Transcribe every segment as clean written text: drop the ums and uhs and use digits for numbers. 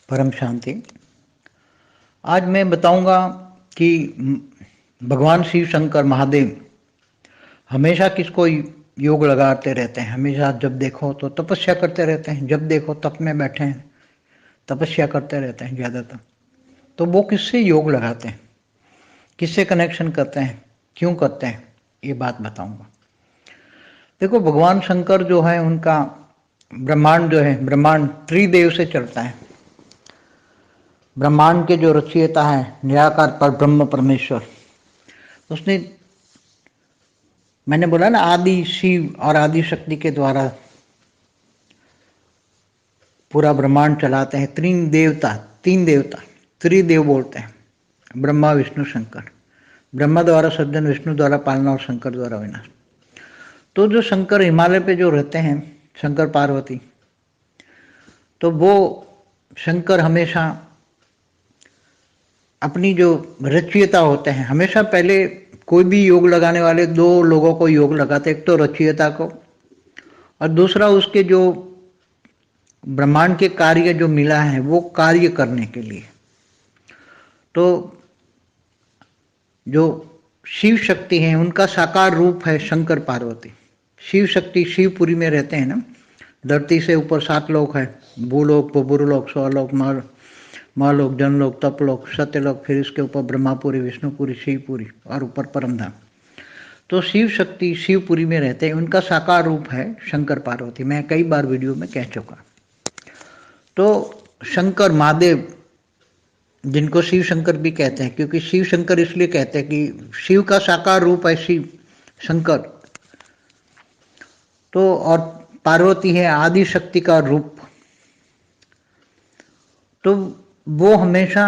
परम शांति। आज मैं बताऊंगा कि भगवान शिव शंकर महादेव हमेशा किसको योग लगाते रहते हैं। हमेशा जब देखो तो तपस्या करते रहते हैं, जब देखो तप में बैठे हैं, तपस्या करते रहते हैं ज़्यादातर। तो वो किससे योग लगाते हैं, किससे कनेक्शन करते हैं, क्यों करते हैं, ये बात बताऊंगा। देखो, भगवान शंकर जो है उनका ब्रह्मांड जो है, ब्रह्मांड त्रिदेव से चलता है। ब्रह्मांड के जो रचयिता है निराकार पर ब्रह्म परमेश्वर, उसने, मैंने बोला ना, आदि शिव और आदि शक्ति के द्वारा पूरा ब्रह्मांड चलाते हैं। तीन देवता त्रिदेव बोलते हैं, ब्रह्मा विष्णु शंकर। ब्रह्मा द्वारा सृजन, विष्णु द्वारा पालना और शंकर द्वारा विनाश। तो जो शंकर हिमालय पे जो रहते हैं, शंकर पार्वती, तो वो शंकर हमेशा अपनी जो रचयिता होते हैं, हमेशा पहले कोई भी योग लगाने वाले दो लोगों को योग लगाते, एक तो रचयिता को और दूसरा उसके जो ब्रह्मांड के कार्य जो मिला है वो कार्य करने के लिए। तो जो शिव शक्ति है उनका साकार रूप है शंकर पार्वती। शिव शक्ति शिवपुरी में रहते हैं ना। धरती से ऊपर 7 लोक है, भूलोक, बुरुलोक, स्वलोक, महलोक, जनलोक, तपलोक, सत्यलोक, फिर इसके ऊपर ब्रह्मापुरी, विष्णुपुरी, शिवपुरी और ऊपर परमधाम। तो शिव शक्ति शिवपुरी में रहते हैं, उनका साकार रूप है शंकर पार्वती। मैं कई बार वीडियो में कह चुका। तो शंकर महादेव, जिनको शिव शंकर भी कहते हैं, क्योंकि शिव शंकर इसलिए कहते हैं कि शिव का साकार रूप है शिव शंकर। तो और पार्वती है आदि शक्ति का रूप। तो वो हमेशा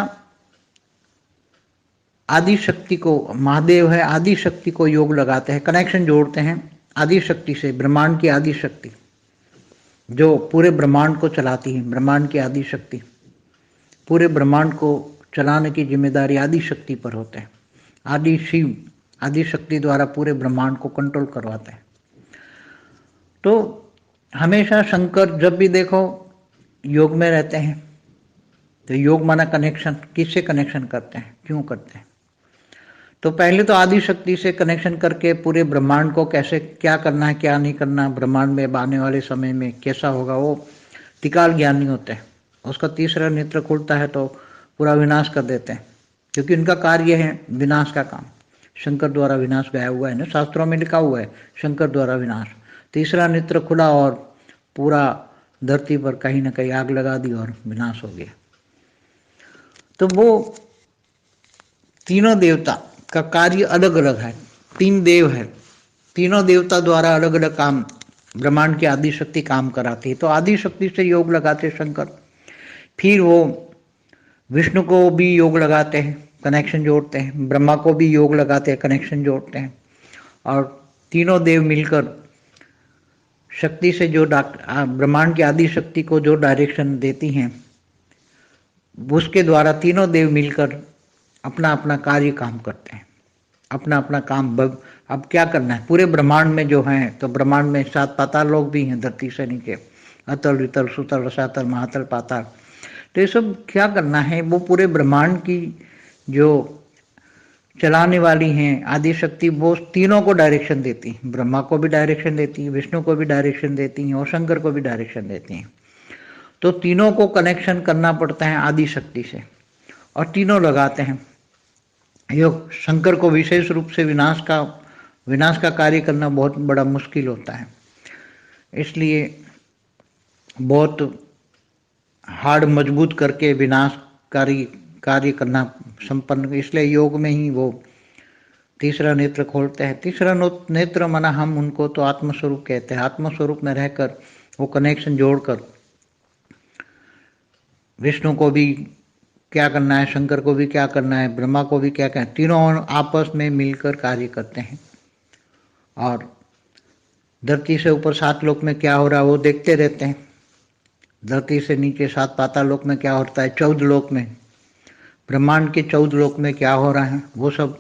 आदि शक्ति को, महादेव है आदि शक्ति को योग लगाते हैं, कनेक्शन जोड़ते हैं आदि शक्ति से। ब्रह्मांड की आदि शक्ति जो पूरे ब्रह्मांड को चलाती है, ब्रह्मांड की आदि शक्ति, पूरे ब्रह्मांड को चलाने की जिम्मेदारी आदि शक्ति पर होते हैं। आदि शिव आदि शक्ति द्वारा पूरे ब्रह्मांड को कंट्रोल करवाते हैं। तो हमेशा शंकर जब भी देखो योग में रहते हैं। तो योग माना कनेक्शन, किससे कनेक्शन करते हैं, क्यों करते हैं। तो पहले तो आदि शक्ति से कनेक्शन करके पूरे ब्रह्मांड को कैसे, क्या करना है क्या नहीं करना, ब्रह्मांड में आने वाले समय में कैसा होगा, वो त्रिकाल ज्ञानी होते हैं। उसका तीसरा नेत्र खुलता है तो पूरा विनाश कर देते हैं, क्योंकि उनका कार्य है विनाश का काम। शंकर द्वारा विनाश गाया हुआ है ना, शास्त्रों में लिखा हुआ है शंकर द्वारा विनाश। तीसरा नेत्र खुला और पूरा धरती पर कहीं ना कहीं आग लगा दी और विनाश हो गया। तो वो तीनों देवता का कार्य अलग अलग है। 3 देव है, तीनों देवता द्वारा अलग अलग काम ब्रह्मांड की आदि शक्ति काम कराती है। तो आदि शक्ति से योग लगाते शंकर। फिर वो विष्णु को भी योग लगाते हैं, कनेक्शन जोड़ते हैं। ब्रह्मा को भी योग लगाते हैं, कनेक्शन जोड़ते हैं। और तीनों देव मिलकर शक्ति से जो ब्रह्मांड की आदि शक्ति को जो डायरेक्शन देती हैं, उसके द्वारा तीनों देव मिलकर अपना अपना कार्य काम करते हैं, अपना अपना काम। अब क्या करना है पूरे ब्रह्मांड में जो है, तो ब्रह्मांड में 7 पाताल लोक भी हैं, धरती से नीचे अतल, वितल, सुतल, रसातल, महातल, पाताल। तो ये सब क्या करना है, वो पूरे ब्रह्मांड की जो चलाने वाली हैं आदि शक्ति, वो तीनों को डायरेक्शन देती हैं। ब्रह्मा को भी डायरेक्शन देती हैं, विष्णु को भी डायरेक्शन देती हैं और शंकर को भी डायरेक्शन देती हैं। तो तीनों को कनेक्शन करना पड़ता है आदि शक्ति से, और तीनों लगाते हैं योग। शंकर को विशेष रूप से विनाश का कार्य करना बहुत बड़ा मुश्किल होता है, इसलिए बहुत हार्ड मजबूत करके विनाशकारी कार्य करना संपन्न, इसलिए योग में ही वो तीसरा नेत्र खोलते हैं। तीसरा नेत्र माना हम उनको तो आत्मस्वरूप कहते हैं। आत्मस्वरूप में रहकर वो कनेक्शन जोड़कर विष्णु को भी क्या करना है, शंकर को भी क्या करना है, ब्रह्मा को भी क्या करना है, तीनों आपस में मिलकर कार्य करते हैं। और धरती से ऊपर 7 लोक में क्या हो रहा है वो देखते रहते हैं। धरती से नीचे 7 पाताल लोक में क्या होता है, 14 लोक में, ब्रह्मांड के 14 लोक में क्या हो रहा है, वो सब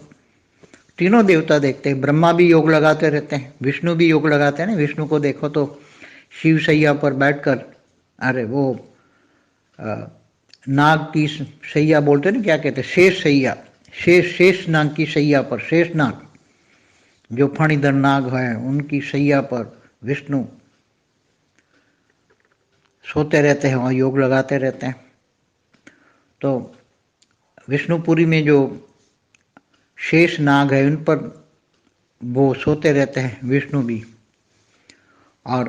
तीनों देवता देखते हैं। ब्रह्मा भी योग लगाते रहते हैं, विष्णु भी योग लगाते हैं ना। विष्णु को देखो तो शिव सैया पर बैठकर, अरे वो नाग की सैया बोलते ना, क्या कहते हैं, शेष सैया, शेष नाग की सैया पर, शेष नाग जो फणीधर नाग है उनकी सैया पर विष्णु सोते रहते हैं और योग लगाते रहते हैं। तो विष्णुपुरी में जो शेष नाग है उन पर वो सोते रहते हैं विष्णु भी। और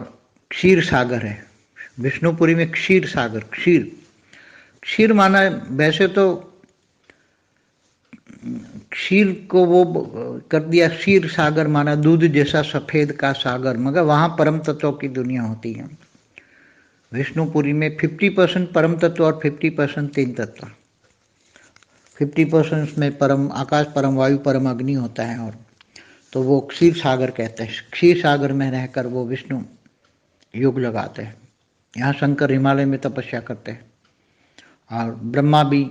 क्षीर सागर है विष्णुपुरी में, क्षीर सागर, क्षीर, क्षीर माना वैसे तो क्षीर को वो कर दिया, क्षीर सागर माना दूध जैसा सफेद का सागर, मगर वहां परम तत्वों की दुनिया होती है। विष्णुपुरी में 50% परम तत्व और 50% तीन तत्व, 50% में परम आकाश, परम वायु, परम अग्नि होता है। और तो वो क्षीर सागर कहते हैं। क्षीर सागर में रहकर वो विष्णु योग लगाते हैं। यहाँ शंकर हिमालय में तपस्या करते हैं और ब्रह्मा भी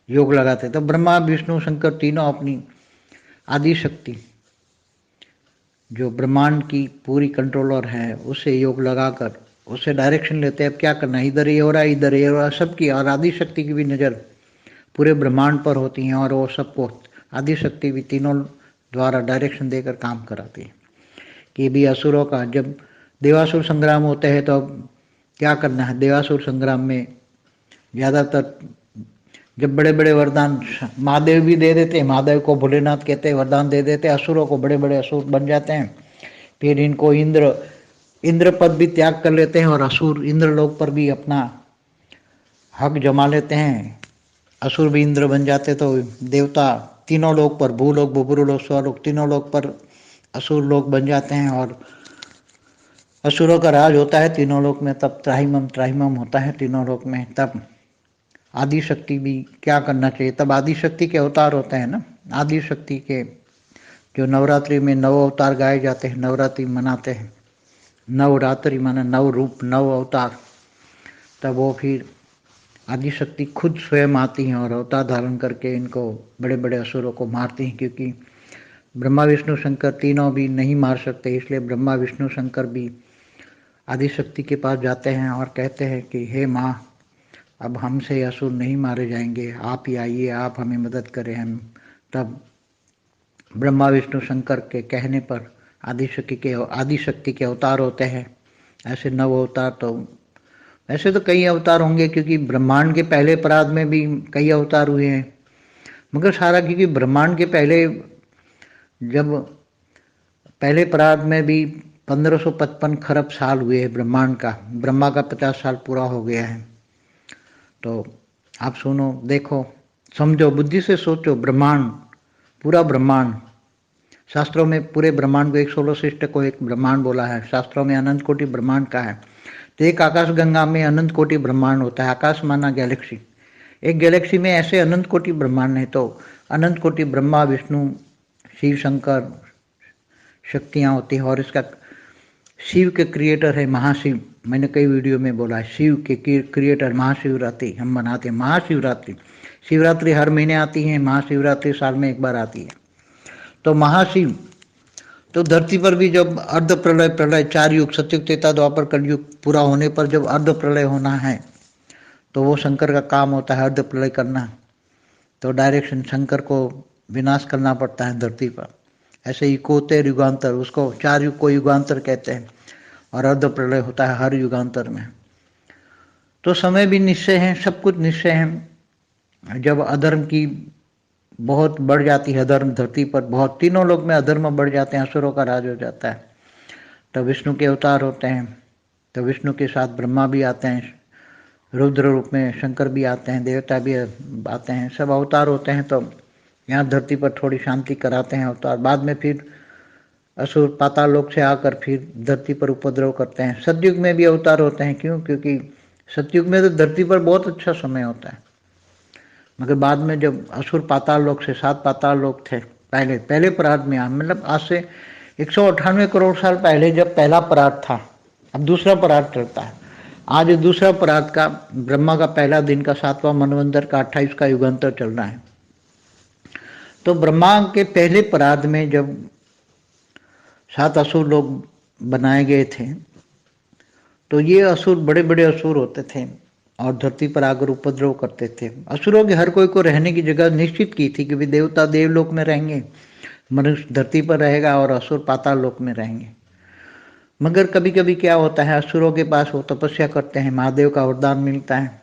योग लगाते हैं। तो ब्रह्मा विष्णु शंकर तीनों अपनी आदि शक्ति जो ब्रह्मांड की पूरी कंट्रोलर है उससे योग लगाकर उससे डायरेक्शन लेते हैं। अब क्या करना है, इधर ये हो रहा है, इधर ये हो रहा है, सबकी। और आदि शक्ति की भी नज़र पूरे ब्रह्मांड पर होती है और वो सबको आदि शक्ति भी तीनों द्वारा डायरेक्शन देकर काम कराती है। कि भी असुरों का जब देवासुर संग्राम होते हैं तो अब क्या करना है, देवासुर संग्राम में ज़्यादातर जब बड़े बड़े वरदान महादेव भी दे देते हैं, महादेव को भोलेनाथ कहते हैं, वरदान दे देते हैं, असुरों को बड़े बड़े असुर बन जाते हैं। फिर इनको इंद्र पद भी त्याग कर लेते हैं और असुर इंद्रलोक पर भी अपना हक जमा लेते हैं। असुर भी इंद्र बन जाते तो देवता तीनों लोक पर, भूलोक, बुभुरुलोक, स्वलोक, तीनों लोक पर असुर लोक बन जाते हैं और असुरों का राज होता है तीनों लोक में। तब त्राहिमम त्राहिमम होता है तीनों लोक में। तब आदि शक्ति भी क्या करना चाहिए, तब आदि शक्ति के अवतार होते हैं ना। आदि शक्ति के जो नवरात्रि में 9 अवतार गाए जाते हैं, नवरात्रि मनाते हैं, नवरात्रि माना 9 रूप 9 अवतार। तब वो फिर आदि शक्ति खुद स्वयं आती हैं और अवतार धारण करके इनको बड़े बड़े असुरों को मारती हैं। क्योंकि ब्रह्मा विष्णु शंकर तीनों भी नहीं मार सकते, इसलिए ब्रह्मा विष्णु शंकर भी आदि शक्ति के पास जाते हैं और कहते हैं कि हे माँ, अब हमसे असुर नहीं मारे जाएंगे, आप ही आइए, आप हमें मदद करें। हम तब ब्रह्मा विष्णु शंकर के कहने पर आदि शक्ति के अवतार होते हैं। ऐसे 9 अवतार। तो ऐसे तो कई अवतार होंगे क्योंकि ब्रह्मांड के पहले पराद में भी कई अवतार हुए हैं, मगर सारा क्योंकि ब्रह्मांड के पहले जब पहले पराद में भी 1555 खरब साल हुए हैं ब्रह्मांड का, ब्रह्मा का 50 साल पूरा हो गया है। तो आप सुनो, देखो, समझो, बुद्धि से सोचो। ब्रह्मांड, पूरा ब्रह्मांड, शास्त्रों में पूरे ब्रह्मांड को एक 16 सृष्टि को एक ब्रह्मांड बोला है। शास्त्रों में अनंत कोटि ब्रह्मांड का है। तो एक आकाश गंगा में अनंत कोटि ब्रह्मांड होता है। आकाश माना गैलेक्सी, एक गैलेक्सी में ऐसे अनंत कोटि ब्रह्मांड है। तो अनंत कोटि ब्रह्मा विष्णु शिव शंकर शक्तियाँ होती हैं। और इसका शिव के क्रिएटर है महाशिव। मैंने कई वीडियो में बोला है, शिव के क्रिएटर महाशिवरात्रि हम मनाते हैं। महाशिवरात्रि, शिवरात्रि हर महीने आती है, महाशिवरात्रि साल में एक बार आती है। तो महाशिव तो धरती पर भी जब अर्ध प्रलय, प्रलय 4 युग, सतयुग, त्रेता, द्वापर, कलयुग पूरा होने पर जब अर्ध प्रलय होना है तो वो शंकर का काम होता है, अर्ध प्रलय करना। तो डायरेक्शन शंकर को विनाश करना पड़ता है धरती पर। ऐसे इकोत्तर युगांतर, उसको 4 युग को युगांतर कहते हैं और अर्ध प्रलय होता है हर युगांतर में। तो समय भी निश्चय है, सब कुछ निश्चय है। जब अधर्म की बहुत बढ़ जाती है, अधर्म धरती पर बहुत, तीनों लोग में अधर्म बढ़ जाते हैं, असुरों का राज हो जाता है, तब विष्णु के अवतार होते हैं। तो विष्णु के साथ ब्रह्मा भी आते हैं, रुद्र रूप में शंकर भी आते हैं, देवता भी आते हैं, सब अवतार होते हैं। तो यहाँ धरती पर थोड़ी शांति कराते हैं अवतार। बाद में फिर असुर पाताल लोक से आकर फिर धरती पर उपद्रव करते हैं। सतयुग में भी अवतार होते हैं। क्यों? क्योंकि सतयुग में तो धरती पर बहुत अच्छा समय होता है, मगर बाद में जब असुर पाताल लोक से, 7 पाताल लोक थे पहले परात में, मतलब आज से 198 करोड़ साल पहले जब पहला परात था, अब दूसरा परात चलता है। आज दूसरा परात का, ब्रह्मा का पहला दिन का 7वां मनवंतर का 28 का युगांतर चल रहा है। तो ब्रह्मा के पहले परात में जब 7 असुर लोग बनाए गए थे, तो ये असुर बड़े बड़े असुर होते थे और धरती पर आकर उपद्रव करते थे। असुरों के हर कोई को रहने की जगह निश्चित की थी कि वे देवता देवलोक में रहेंगे, मनुष्य धरती पर रहेगा और असुर पाताल लोक में रहेंगे। मगर कभी कभी क्या होता है, असुरों के पास वो तपस्या करते हैं, महादेव का वरदान मिलता है।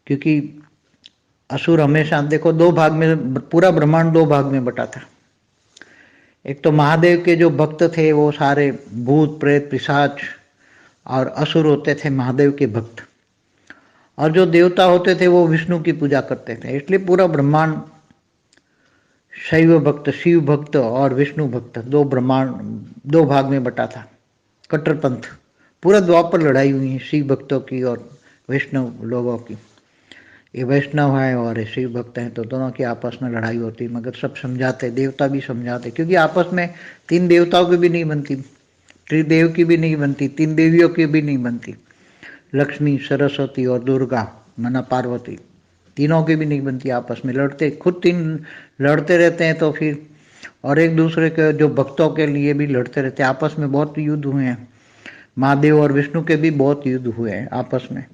क्योंकि असुर हमेशा, देखो दो भाग में, पूरा ब्रह्मांड दो भाग में बटा था। एक तो महादेव के जो भक्त थे वो सारे भूत प्रेत पिशाच, और असुर होते थे महादेव के भक्त, और जो देवता होते थे वो विष्णु की पूजा करते थे। इसलिए पूरा ब्रह्मांड शैव भक्त, शिव भक्त और विष्णु भक्त, दो ब्रह्मांड दो भाग में बटा था। कट्टरपंथ, पूरा द्वापर लड़ाई हुई है शिव भक्तों की और वैष्णव लोगों की। ये वैष्णव है और ये शिव भक्त हैं, तो दोनों की आपस में लड़ाई होती, मगर सब समझाते, देवता भी समझाते, क्योंकि आपस में तीन देवताओं की भी नहीं बनती, त्रिदेव की भी नहीं बनती, तीन देवियों की भी नहीं बनती, लक्ष्मी सरस्वती और दुर्गा मना पार्वती, तीनों की भी नहीं बनती, आपस में लड़ते, खुद तीन लड़ते रहते हैं। तो फिर और एक दूसरे के जो भक्तों के लिए भी लड़ते रहते हैं, आपस में बहुत युद्ध हुए हैं, महादेव और विष्णु के भी बहुत युद्ध हुए हैं आपस में।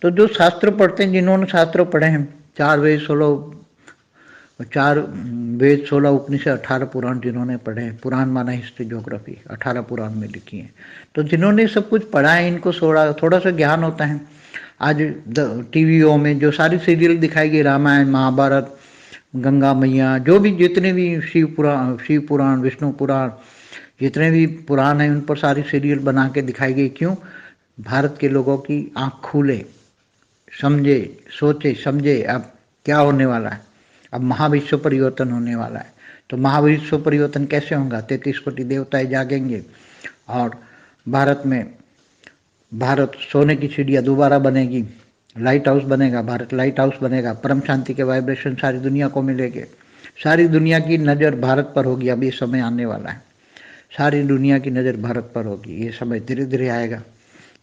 तो जो शास्त्र पढ़ते हैं, जिन्होंने शास्त्र पढ़े हैं, 4 वेद 16 उपनिषद 18 पुराण जिन्होंने पढ़े हैं, पुराण माना हिस्ट्री ज्योग्राफी, 18 पुराण में लिखी है, तो जिन्होंने सब कुछ पढ़ा है, इनको थोड़ा सा ज्ञान होता है। आज टीवीओ में जो सारी सीरियल दिखाई गई, रामायण महाभारत, गंगा मैया, जो भी जितने भी शिव पुराण विष्णु पुराण, जितने भी पुराण हैं, उन पर सारी सीरियल बना के दिखाई गई। क्यों? भारत के लोगों की आँख खुले, समझे, सोचे समझे अब क्या होने वाला है, अब महाविश्व परिवर्तन होने वाला है। तो महाविश्व परिवर्तन कैसे होगा? 33 कोटि देवताएं जागेंगे और भारत सोने की चिड़िया दोबारा बनेगी, लाइट हाउस बनेगा, भारत लाइट हाउस बनेगा, परम शांति के वाइब्रेशन सारी दुनिया को मिलेंगे, सारी दुनिया की नज़र भारत पर होगी। अब ये समय आने वाला है, सारी दुनिया की नज़र भारत पर होगी, ये समय धीरे धीरे आएगा।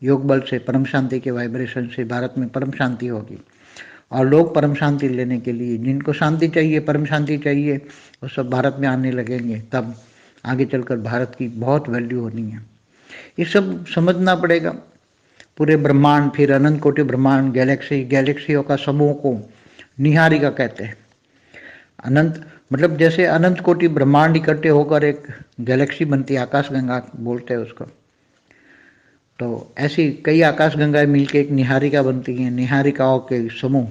योग बल से, परम शांति के वाइब्रेशन से भारत में परम शांति होगी, और लोग परम शांति लेने के लिए, जिनको शांति चाहिए, परम शांति चाहिए, वो सब भारत में आने लगेंगे। तब आगे चलकर भारत की बहुत वैल्यू होनी है। ये सब समझना पड़ेगा। पूरे ब्रह्मांड, फिर अनंत कोटि ब्रह्मांड, गैलेक्सियों का समूह को निहारिका कहते हैं। अनंत मतलब जैसे अनंत कोटि ब्रह्मांड इकट्ठे होकर एक गैलेक्सी बनती है, आकाशगंगा बोलते हैं उसको। तो ऐसी कई आकाशगंगाएं मिलकर एक निहारिका बनती हैं। निहारिकाओं के समूह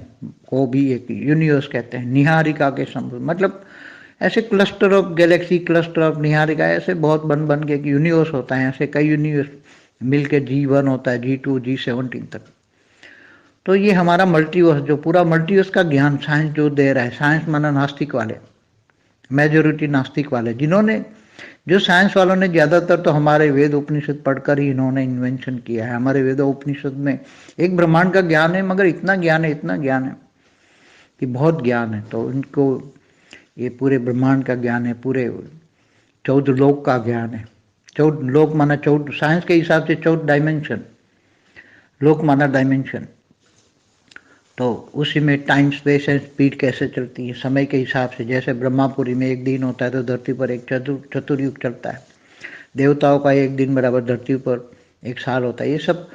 को भी एक यूनिवर्स कहते हैं। निहारिका के समूह मतलब ऐसे cluster of Galaxy, cluster of Niharika, ऐसे बहुत बन के एक यूनिवर्स होता है। ऐसे कई यूनिवर्स मिलके G1 होता है, G2 G17 तक। तो ये हमारा मल्टीवर्स, जो पूरा मल्टीवर्स का ज्ञान साइंस जो दे रहा है, साइंस माना नास्तिक वाले, मेजोरिटी नास्तिक वाले, जिन्होंने, जो साइंस वालों ने ज़्यादातर तो हमारे वेद उपनिषद पढ़कर ही इन्होंने इन्वेंशन किया है। हमारे वेद उपनिषद में एक ब्रह्मांड का ज्ञान है, मगर इतना ज्ञान है कि बहुत ज्ञान है। तो इनको ये पूरे ब्रह्मांड का ज्ञान है, पूरे 14 लोक का ज्ञान है। 14 लोक माना 14, साइंस के हिसाब से 14 डायमेंशन, लोक माना डायमेंशन। तो उसी में टाइम स्पेस एंड स्पीड कैसे चलती है, समय के हिसाब से। जैसे ब्रह्मापुरी में एक दिन होता है तो धरती पर एक चतुर्युग चलता है। देवताओं का एक दिन बराबर धरती पर एक साल होता है। ये सब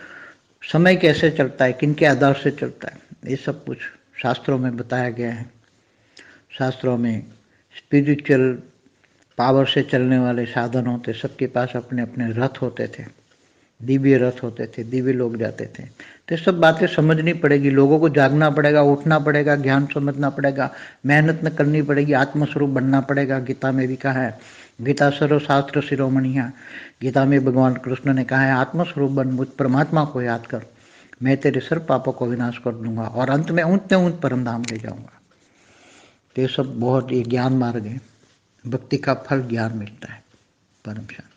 समय कैसे चलता है, किन के आधार से चलता है, ये सब कुछ शास्त्रों में बताया गया है। शास्त्रों में स्पिरिचुअल पावर से चलने वाले साधन होते, सबके पास अपने अपने रथ होते थे, दिव्य रथ होते थे, दिव्य लोग जाते थे। तो सब बातें समझनी पड़ेगी, लोगों को जागना पड़ेगा, उठना पड़ेगा, ज्ञान समझना पड़ेगा, मेहनत न करनी पड़ेगी, आत्मस्वरूप बनना पड़ेगा। गीता में भी कहा है, गीता सर्वशास्त्र शिरोमणिया, गीता में भगवान कृष्ण ने कहा है, आत्मस्वरूप बन, मुझ परमात्मा को याद कर, मैं तेरे सर्व पापों को विनाश कर दूंगा और अंत में ऊंच परम धाम ले जाऊंगा। तो ये सब बहुत, ये ज्ञान मार्ग है, भक्ति का फल ज्ञान मिलता है, परम शांति।